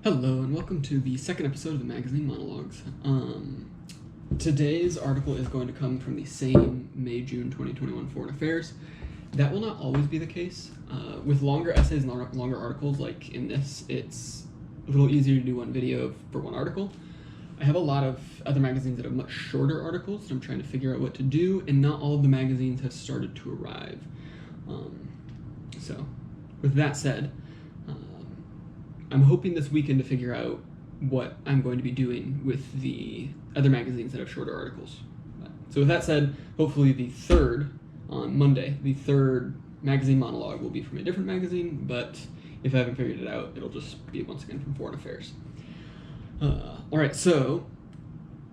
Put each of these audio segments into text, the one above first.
Hello and welcome to the second episode of the Magazine Monologues. Today's article is going to come from the same May-June 2021 Foreign Affairs. That will not always be the case. With longer essays and longer articles like in this, it's a little easier to do one video for one article. I have a lot of other magazines that have much shorter articles, and I'm trying to figure out what to do, and not all of the magazines have started to arrive. So, with that said, I'm hoping this weekend to figure out what I'm going to be doing with the other magazines that have shorter articles. So with that said, hopefully on Monday, the third magazine monologue will be from a different magazine, but if I haven't figured it out, it'll just be once again from Foreign Affairs. Alright, so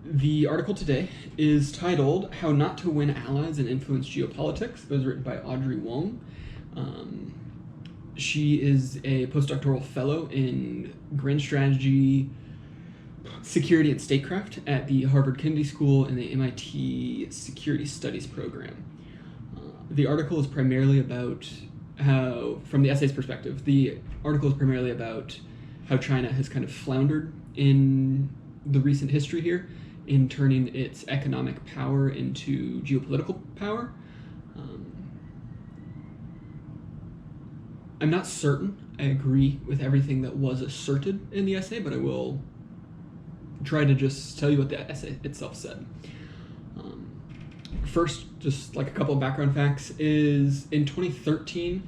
the article today is titled How Not to Win Allies and Influence Geopolitics. It was written by Audrye Wong. She is a postdoctoral fellow in grand strategy, security, and statecraft at the Harvard Kennedy School and the MIT Security Studies program. The article is primarily about how, from the essay's perspective, the article is primarily about how China has kind of floundered in the recent history here in turning its economic power into geopolitical power. I'm not certain I agree with everything that was asserted in the essay, but I will try to just tell you what the essay itself said. First, just like a couple of background facts, is in 2013,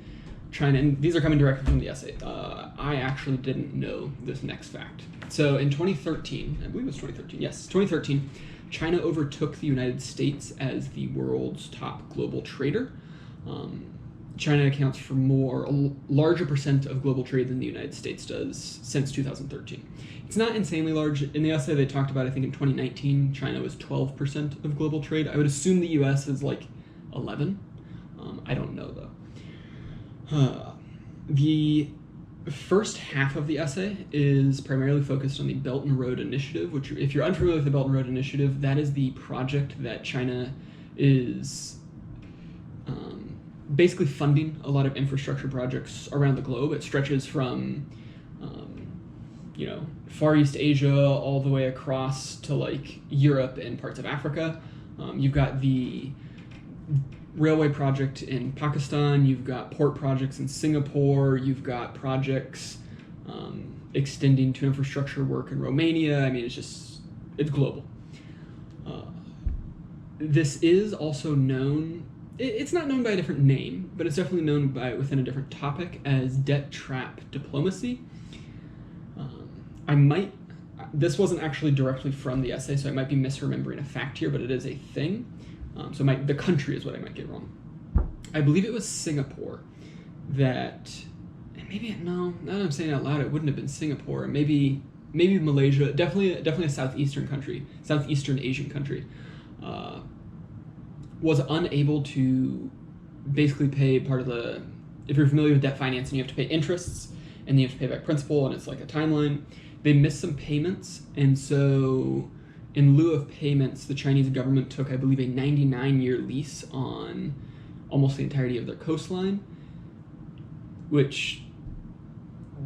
China, and these are coming directly from the essay, I actually didn't know this next fact. So in 2013, I believe it was 2013, yes, 2013, China overtook the United States as the world's top global trader. China accounts for a larger percent of global trade than the United States does since 2013. It's not insanely large. In the essay they talked about, I think in 2019, China was 12% of global trade. I would assume the US is like 11. I don't know though. The first half of the essay is primarily focused on the Belt and Road Initiative, which, if you're unfamiliar with the Belt and Road Initiative, that is the project that China is basically funding a lot of infrastructure projects around the globe. It stretches from, Far East Asia all the way across to like Europe and parts of Africa. You've got the railway project in Pakistan. You've got port projects in Singapore. You've got projects extending to infrastructure work in Romania. I mean, it's global. This is also known. It's not known by a different name, but it's definitely known within a different topic as debt trap diplomacy. This wasn't actually directly from the essay, so I might be misremembering a fact here, but it is a thing. The country is what I might get wrong. I believe it was Singapore now that I'm saying it out loud, it wouldn't have been Singapore. Maybe Malaysia, definitely a Southeastern Asian country. Was unable to basically pay part of if you're familiar with debt financing, you have to pay interests, and then you have to pay back principal, and it's like a timeline. They missed some payments, and so in lieu of payments, the Chinese government took, I believe, a 99-year lease on almost the entirety of their coastline, which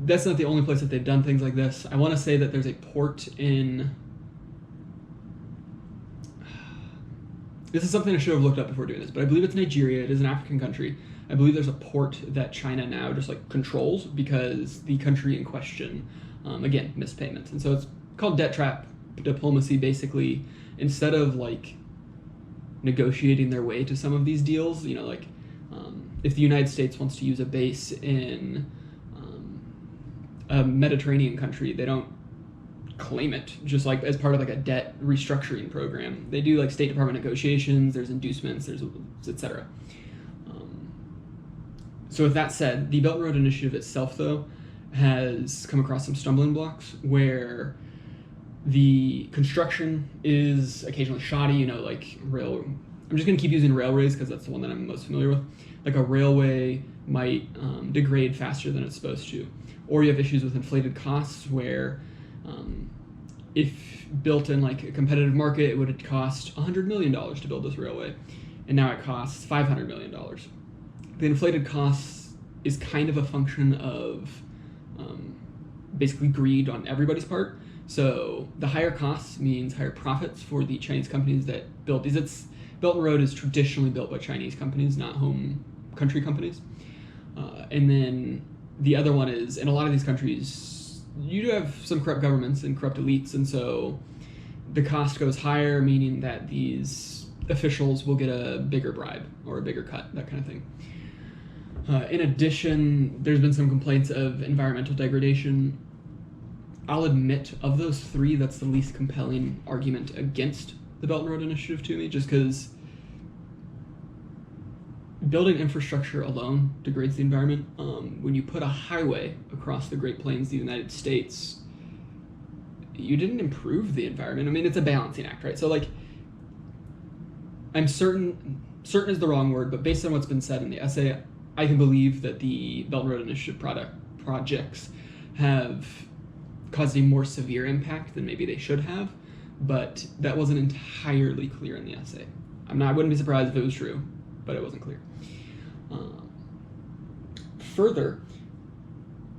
that's not the only place that they've done things like this. I want to say that there's a port in... This is something I should have looked up before doing this, but I believe it's Nigeria. It is an African country. I believe there's a port that China now just like controls because the country in question, again, missed payments. And so it's called debt trap diplomacy. Basically, instead of like negotiating their way to some of these deals, if the United States wants to use a base in a Mediterranean country, they don't claim it just like as part of like a debt restructuring program. They do like State Department negotiations, there's inducements, there's etc. So with that said, the Belt and Road Initiative itself though has come across some stumbling blocks where the construction is occasionally shoddy, I'm just going to keep using railways because that's the one that I'm most familiar with. Like a railway might degrade faster than it's supposed to. Or you have issues with inflated costs where if built in like a competitive market, it would cost $100 million to build this railway, and now it costs $500 million. The inflated costs is kind of a function of basically greed on everybody's part. So the higher costs means higher profits for the Chinese companies that build these. Belt and Road is traditionally built by Chinese companies, not home country companies. And then the other one is, in a lot of these countries, you do have some corrupt governments and corrupt elites, and so the cost goes higher, meaning that these officials will get a bigger bribe or a bigger cut, that kind of thing. In addition, there's been some complaints of environmental degradation. I'll admit, of those three, that's the least compelling argument against the Belt and Road Initiative to me, just because building infrastructure alone degrades the environment. When you put a highway across the Great Plains of the United States, you didn't improve the environment. I mean, it's a balancing act, right? So, like, I'm certain is the wrong word, but based on what's been said in the essay, I can believe that the Belt and Road Initiative projects have caused a more severe impact than maybe they should have, but that wasn't entirely clear in the essay. I wouldn't be surprised if it was true, but it wasn't clear. Further,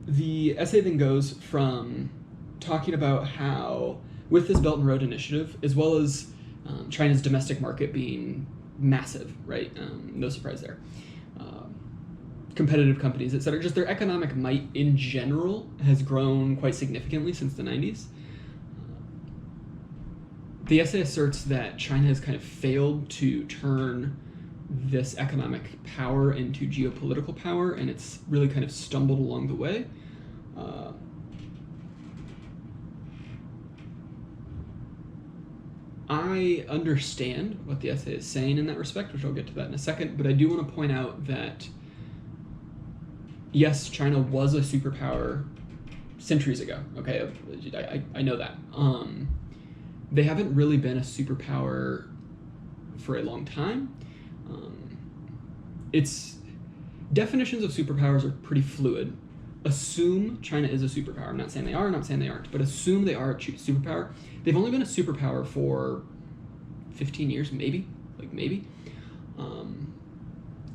the essay then goes from talking about how, with this Belt and Road Initiative, as well as China's domestic market being massive, right? No surprise there. Competitive companies, et cetera, just their economic might in general has grown quite significantly since the 90s. The essay asserts that China has kind of failed to turn this economic power into geopolitical power, and it's really kind of stumbled along the way. I understand what the essay is saying in that respect, which I'll get to that in a second, but I do want to point out that yes, China was a superpower centuries ago. Okay, I know that. They haven't really been a superpower for a long time. Its definitions of superpowers are pretty fluid. Assume China is a superpower. I'm not saying they are, I'm not saying they aren't, but assume they are a superpower. They've only been a superpower for 15 years, maybe.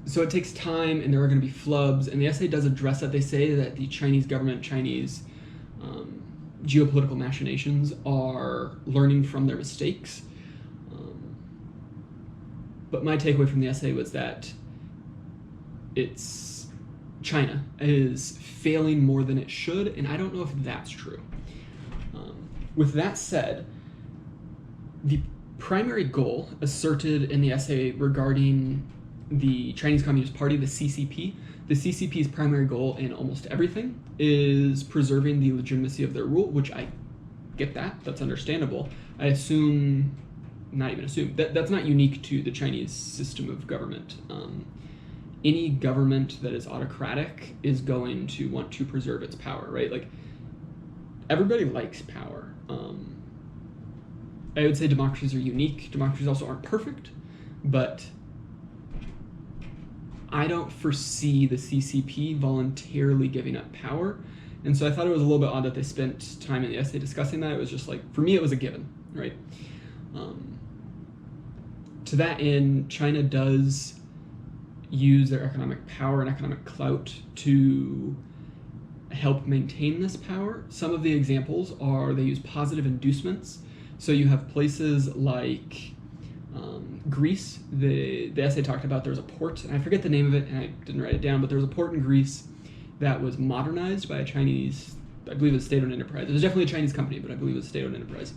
So it takes time, and there are going to be flubs, and the essay does address that. They say that the Chinese government, Chinese geopolitical machinations are learning from their mistakes. But my takeaway from the essay was that China is failing more than it should, and I don't know if that's true. With that said, the primary goal asserted in the essay regarding the Chinese Communist Party, the CCP's primary goal in almost everything is preserving the legitimacy of their rule, which I get that's understandable. I assume, not even assume, that's not unique to the Chinese system of government. Any government that is autocratic is going to want to preserve its power, right? Like, everybody likes power. I would say democracies are unique. Democracies also aren't perfect, but I don't foresee the CCP voluntarily giving up power. And so I thought it was a little bit odd that they spent time in the essay discussing that. It was just like, for me, it was a given, right? To that end, China does use their economic power and economic clout to help maintain this power. Some of the examples are they use positive inducements. So you have places like Greece. The essay talked about there was a port, and I forget the name of it, and I didn't write it down, but there was a port in Greece that was modernized by a Chinese, I believe it was state-owned enterprise. It was definitely a Chinese company, but I believe it was a state-owned enterprise.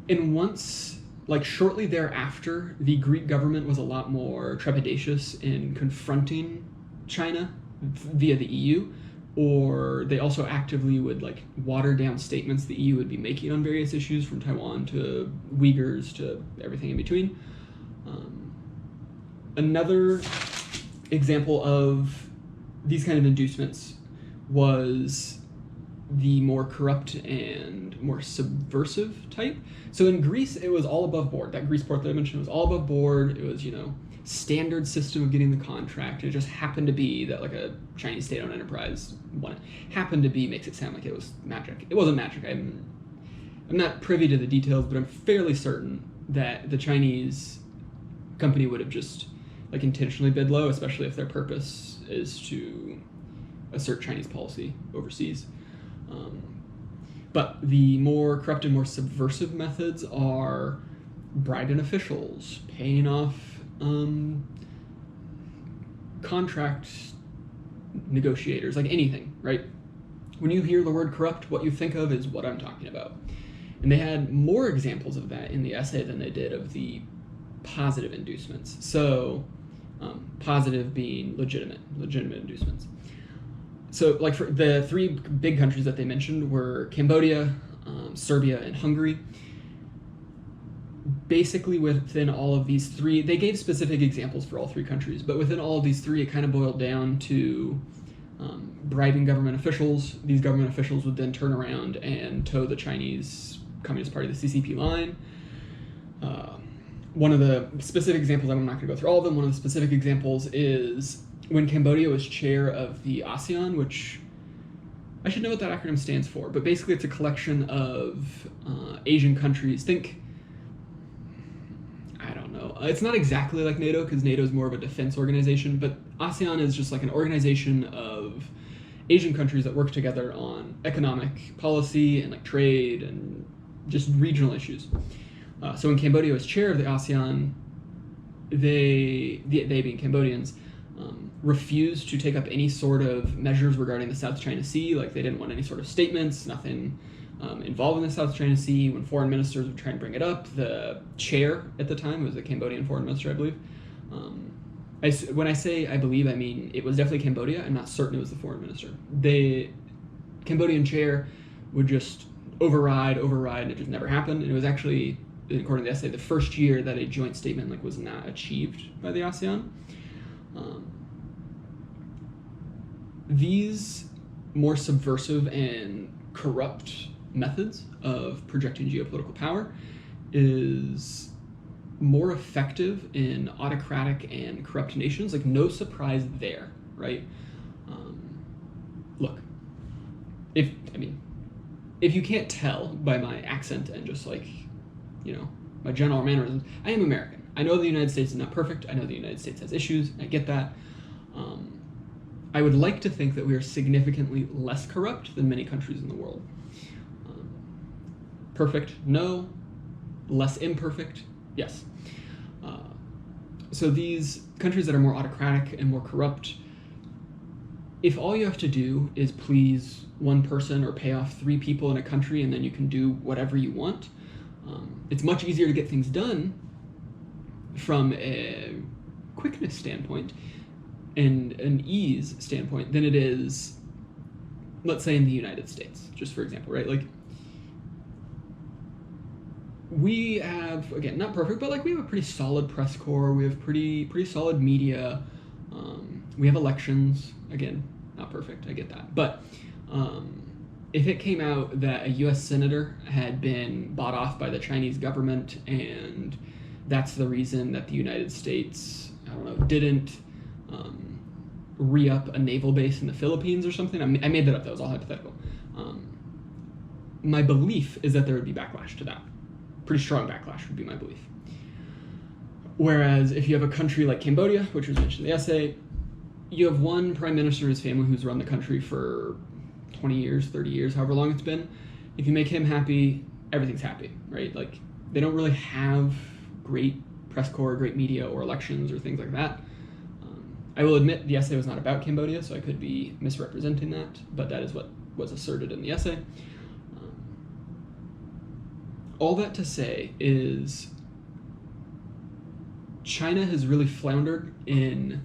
And once, like shortly thereafter, the Greek government was a lot more trepidatious in confronting China via the EU, or they also actively would like water down statements the EU would be making on various issues, from Taiwan to Uyghurs to everything in between. Another example of these kind of inducements was the more corrupt and more subversive type. So in Greece, it was all above board. That Greece port that I mentioned was all above board. It was, standard system of getting the contract. It just happened to be that like a Chinese state-owned enterprise won it. Happened to be makes it sound like it was magic. It wasn't magic. I'm not privy to the details, but I'm fairly certain that the Chinese company would have just like intentionally bid low, especially if their purpose is to assert Chinese policy overseas. But the more corrupt and more subversive methods are bribing officials, paying off contract negotiators, like anything, right? When you hear the word corrupt, what you think of is what I'm talking about. And they had more examples of that in the essay than they did of the positive inducements. So, positive being legitimate inducements. So, like, for the three big countries that they mentioned were Cambodia, Serbia, and Hungary. Basically, within all of these three, they gave specific examples for all three countries, but within all of these three, it kind of boiled down to bribing government officials. These government officials would then turn around and toe the Chinese Communist Party, the CCP line. One of the specific examples, I'm not going to go through all of them, one of the specific examples is when Cambodia was chair of the ASEAN, which I should know what that acronym stands for, but basically it's a collection of Asian countries. Think, I don't know, it's not exactly like NATO, because NATO is more of a defense organization, but ASEAN is just like an organization of Asian countries that work together on economic policy and like trade and just regional issues. So when Cambodia was chair of the ASEAN, they being Cambodians, refused to take up any sort of measures regarding the South China Sea. Like, they didn't want any sort of statements, nothing involved in the South China Sea. When foreign ministers would try and bring it up, the chair at the time was the Cambodian foreign minister, I believe. When I say I believe, I mean it was definitely Cambodia. I'm not certain it was the foreign minister. The Cambodian chair would just override, and it just never happened. And it was actually, according to the essay, the first year that a joint statement was not achieved by the ASEAN. These more subversive and corrupt methods of projecting geopolitical power is more effective in autocratic and corrupt nations. Like, no surprise there, right? Look, if you can't tell by my accent and just like, my general mannerisms, I am American. I know the United States is not perfect. I know the United States has issues. I get that. I would like to think that we are significantly less corrupt than many countries in the world. Perfect? No. Less imperfect? Yes. So these countries that are more autocratic and more corrupt, if all you have to do is please one person or pay off three people in a country and then you can do whatever you want, it's much easier to get things done from a quickness standpoint and an ease standpoint than it is, let's say, in the United States, just for example, right? Like, we have, again, not perfect, but like we have a pretty solid press corps. We have pretty solid media. We have elections. Again, not perfect. I get that. But if it came out that a U.S. senator had been bought off by the Chinese government and that's the reason that the United States, didn't re-up a naval base in the Philippines or something, I made that up. That was all hypothetical. My belief is that there would be backlash to that. Pretty strong backlash would be my belief. Whereas if you have a country like Cambodia, which was mentioned in the essay, you have one prime minister and his family who's run the country for 20 years, 30 years, however long it's been. If you make him happy, everything's happy, right? Like, they don't really have great press corps, great media, or elections, or things like that. I will admit the essay was not about Cambodia, so I could be misrepresenting that, but that is what was asserted in the essay. All that to say is China has really floundered in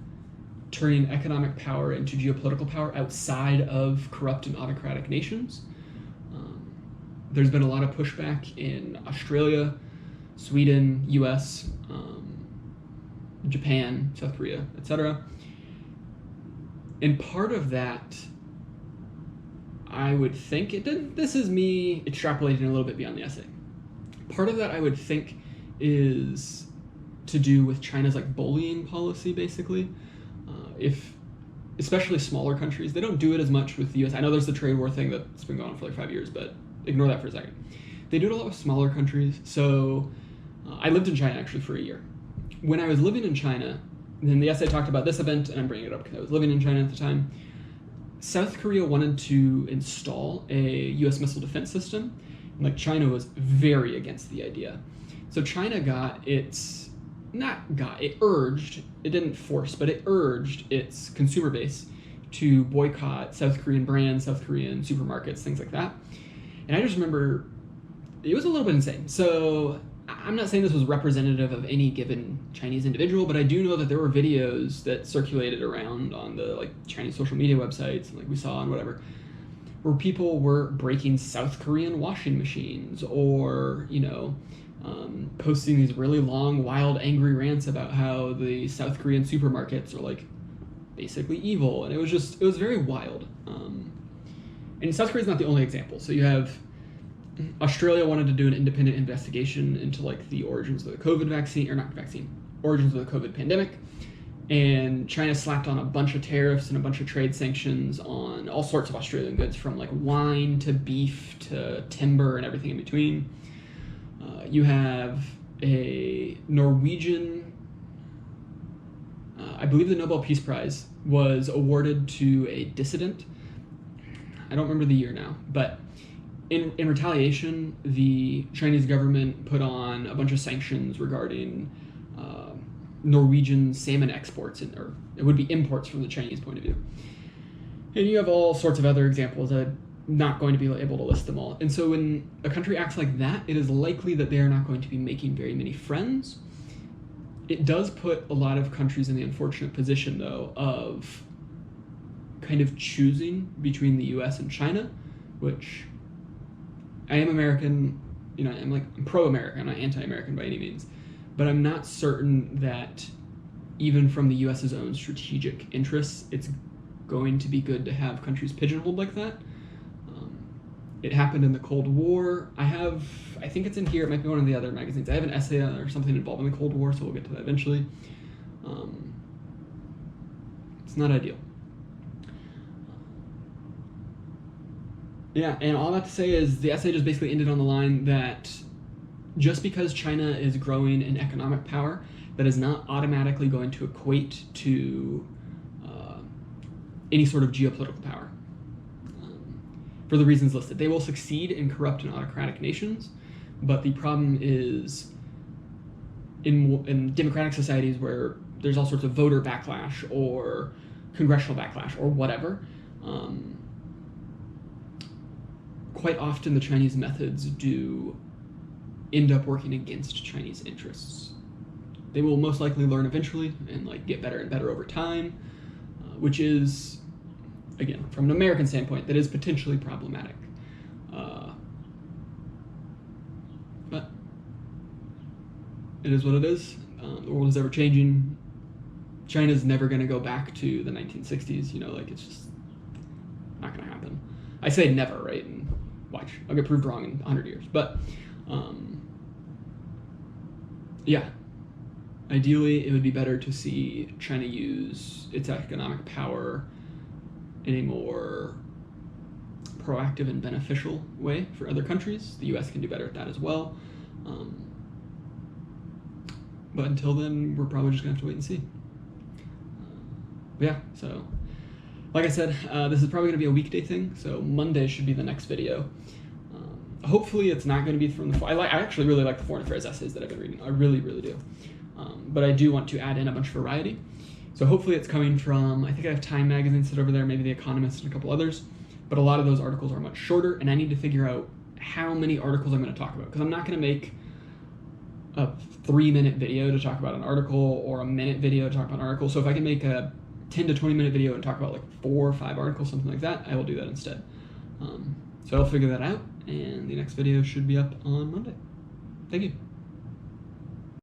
turning economic power into geopolitical power outside of corrupt and autocratic nations. There's been a lot of pushback in Australia, Sweden, US, Japan, South Korea, etc. And part of that, I would think, this is me extrapolating a little bit beyond the essay. Part of that, I would think, is to do with China's like bullying policy, basically. If, especially smaller countries, they don't do it as much with the US. I know there's the trade war thing that's been going on for like 5 years, but ignore that for a second. They do it a lot with smaller countries. So I lived in China actually for a year. When I was living in China, then the essay talked about this event, and I'm bringing it up because I was living in China at the time. South Korea wanted to install a U.S. missile defense system, and like China was very against the idea. So China urged, it didn't force, but it urged its consumer base to boycott South Korean brands, South Korean supermarkets, things like that. And I just remember it was a little bit insane. So I'm not saying this was representative of any given Chinese individual, but I do know that there were videos that circulated around on the like Chinese social media websites, like we saw on whatever, where people were breaking South Korean washing machines, or posting these really long, wild, angry rants about how the South Korean supermarkets are like basically evil, and it was very wild. And South Korea's not the only example. So you have Australia wanted to do an independent investigation into like the origins of the COVID origins of the COVID pandemic, and China slapped on a bunch of tariffs and a bunch of trade sanctions on all sorts of Australian goods, from like wine to beef to timber and everything in between. You have a Norwegian, I believe the Nobel Peace Prize was awarded to a dissident. I don't remember the year now, but in retaliation, the Chinese government put on a bunch of sanctions regarding Norwegian salmon exports, or it would be imports from the Chinese point of view. And you have all sorts of other examples. I'm not going to be able to list them all. And so when a country acts like that, it is likely that they are not going to be making very many friends. It does put a lot of countries in the unfortunate position, though, of kind of choosing between the US and China, which I am American, I'm pro-American, I'm not anti-American by any means, but I'm not certain that even from the US's own strategic interests, it's going to be good to have countries pigeonholed like that. It happened in the Cold War. I think it's in here, it might be one of the other magazines. I have an essay or something involving the Cold War, so we'll get to that eventually. It's not ideal. Yeah, and all that to say is the essay just basically ended on the line that just because China is growing in economic power, that is not automatically going to equate to any sort of geopolitical power. For the reasons listed, they will succeed in corrupt and autocratic nations, but the problem is in democratic societies where there's all sorts of voter backlash or congressional backlash or whatever, quite often the Chinese methods do end up working against Chinese interests. They will most likely learn eventually and like get better and better over time, which is, again, from an American standpoint, that is potentially problematic. But it is what it is. The world is ever changing. China's never going to go back to the 1960s. It's just not going to happen. I say never, right? And watch, I'll get proved wrong in 100 years. But yeah, ideally, it would be better to see China use its economic power in a more proactive and beneficial way for other countries. The US can do better at that as well. But until then, we're probably just going to have to wait and see. But yeah, so like I said, this is probably going to be a weekday thing, so Monday should be the next video. Hopefully it's not going to be from the... I actually really like the foreign affairs essays that I've been reading. I really, really do. But I do want to add in a bunch of variety. So hopefully it's coming from, I think I have Time Magazine sit over there, maybe The Economist and a couple others. But a lot of those articles are much shorter, and I need to figure out how many articles I'm going to talk about. Because I'm not going to make a 3-minute video to talk about an article or a minute video to talk about an article. So if I can make a 10 to 20 minute video and talk about like 4 or 5 articles, something like that, I will do that instead. So I'll figure that out, and the next video should be up on Monday. Thank you.